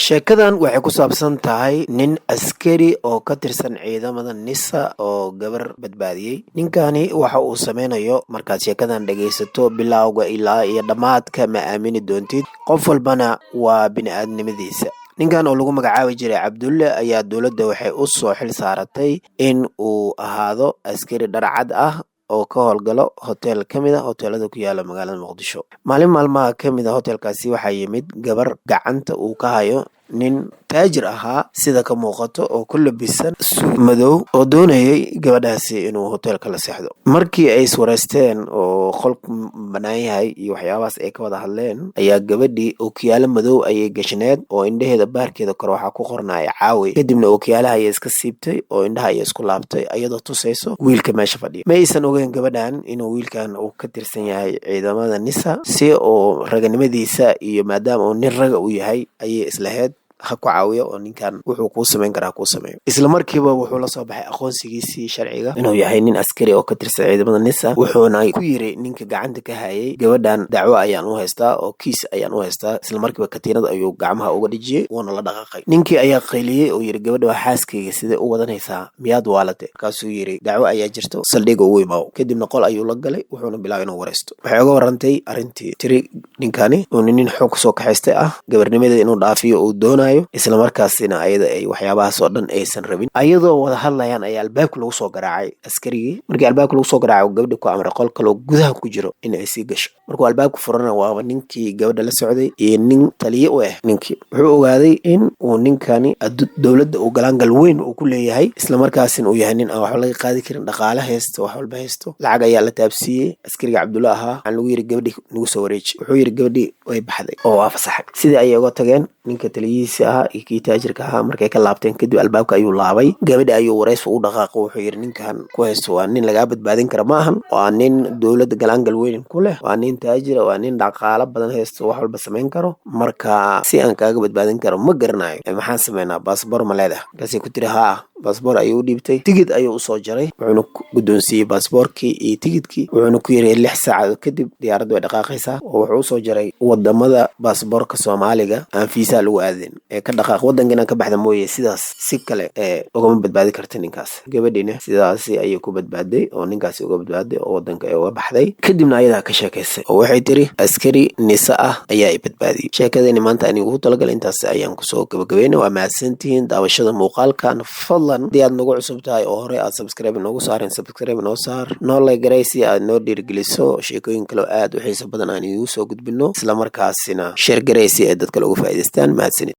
sheekadan waxay ku saabsan tahay nin askari oo ka tirsan ciidamada nisa oo gabar badbaadiyey. ninkani waxa uu sameynayo markaad sheekadan dhegaysato bilowga ilaa iyo dhammaadka ma aamini doontid, qof walbana waa bini'aadnimadiisa. ninkan oo lagu magacaabi jiray cabdulle ayaa dowladda waxay u soo xil saaratay in uu ahaado askari dharcad ah oo ka howlgalo hotel ka mid ah hoteelada ku yaala magaalada muqdisho. maalin maalmaha ka mid ah hotelkaasi waxaa yimid gabar gacanta uu ka hayo nin taajir ahaa sida ka muuqato oo ku labisan suud madow oo doonayay gabadhaasi inuu hoteelka la seexdo. markii ay iswareysteen oo qolku bannaan yahay iyo waxyaabahaas ay ka wada hadleen ayaa gabadhii ookiyaalo madow ayay gashneed oo indhaheeda baarkeeda kore waxaa ku qornaya caawi. kadibna ookiyaalaha ayay iska siibtay oo indhaha ayay isku laabtay iyadoo tusayso wiilka meesha fadhiya. ma aysan ogeyn gabadhan inuu wiilkan uu ka tirsan yahay ciidamada nisa, si oo raganimadiisa iyo maadaama uu nin raga u yahay ayay islahayd ha ku caawiyo oo ninkan wuxuu kuu samayn karaa kuu sameeyo. isla markiiba wuxuu la soo baxay aqoonsigiisii sharciga inuu yahay nin askari oo ka tirsan ciidamada nisa, wuxuuna ku yiri ninka gacanta ka hayay gabadhan dacwo ayaan u haystaa oo kiis ayaan u haystaa. isla markiiba katiinad ayuu gacmaha uga dhijiyey wuuna la dhaqaaqay. ninkii ayaa qayliyey oo yiri gabadha waa xaaskayga, sidee u wadanaysaa, miyaad waalate? markaasuu yiri dacwo ayaa jirto, saldhiga ugu imaaw. kadibna qol ayuu la galay wuxuuna bilaabay inuu wareysto. waxay uga warantay arrintii tiri ninkani uu nin xoog kusoo kaxaystay ah, gabarnimadeeda inuu dhaafiyo uu doonayo, isla markaasina ayada ay waxyaabahaas oo dhan aysan rabin. ayadoo wada hadlayaan ayaa albaabka lagu soo garaacay askarigii. markii albaabka lagu soo garaacay gabadhi ku amray qol kaloo gudaha ku jiro in ay sii gasho. markuu albaabka furana waaba ninkii gabadha la socday iyo nin taliye u ah ninkii. wuxuu ogaaday in uu ninkani dowladda uu galaangal weyn uu ku leeyahay, isla markaasina uu yahay nin aan waxba laga qaadi karin, dhaqaale haysto, wax walba haysto. lacag ayaa la taabsiiyey askariga cabdulle ahaa. waxaan lagu yiri gabadhi nagu soo wareeji. wuxuu yiri gabadhi way baxday oo waa fasaxay. sidii ayay uga tageen. ninka taliyihiisa ahaa iyo kii taajirka ahaa markay ka laabteen kadib albaabka ayuu laabay. gabadha ayuu wareys u dhaqaaqo. wuxuu yiri ninkan ku haysto waa nin lagaa badbaadin kara ma ahan, waa nin dowladda galaangal weyn ku leh, waa nin taajira, waa nin dhaqaalo badan haysto, wax walba samayn karo. marka si aan kaaga badbaadin karo ma garanayo, maxaan sameynaa, baasboor ma leedahay? markaasay ku tiri haa. baasboor ayuu u dhiibtay, tigid ayuu usoo jaray, wuxuuna guddoonsiiyey baasboorkii iyo tigidkii. wuxuuna ku yiri 6 saacadood kadib diyaaradda way dhaqaaqaysaa. oo wuxuu usoo jaray wadamada baasboorka soomaaliga aan fiisaa lagu aadin ee ka dhaqaaq wadankan ka baxda mooye, sidaas si kale ee ugama badbaadi karta ninkaas. gabadhiina sidaasi ayay ku badbaaday oo ninkaasi uga badbaaday oo wadanka ay uga baxday. kadibna ayadaa ka sheekaysay oo waxay tiri askari nisa ah ayaa i badbaadiyey. sheekadeeni maanta anigu ugu talagalay intaas ayaan kusoo gabagabeynay. waa mahadsantihiin daawashada muuqaalkan. fadlan haddii aad nagu cusub tahay oo hore aad subscribe noogu saareen, subscribe noo saar, noo like si aad noo dhiirigeliso sheekooyin kaloo aad u xiiso badan aan idigu soo gudbino, isla markaasina share garay si ay dadka uga faa'iidaystaan. mahadsanid.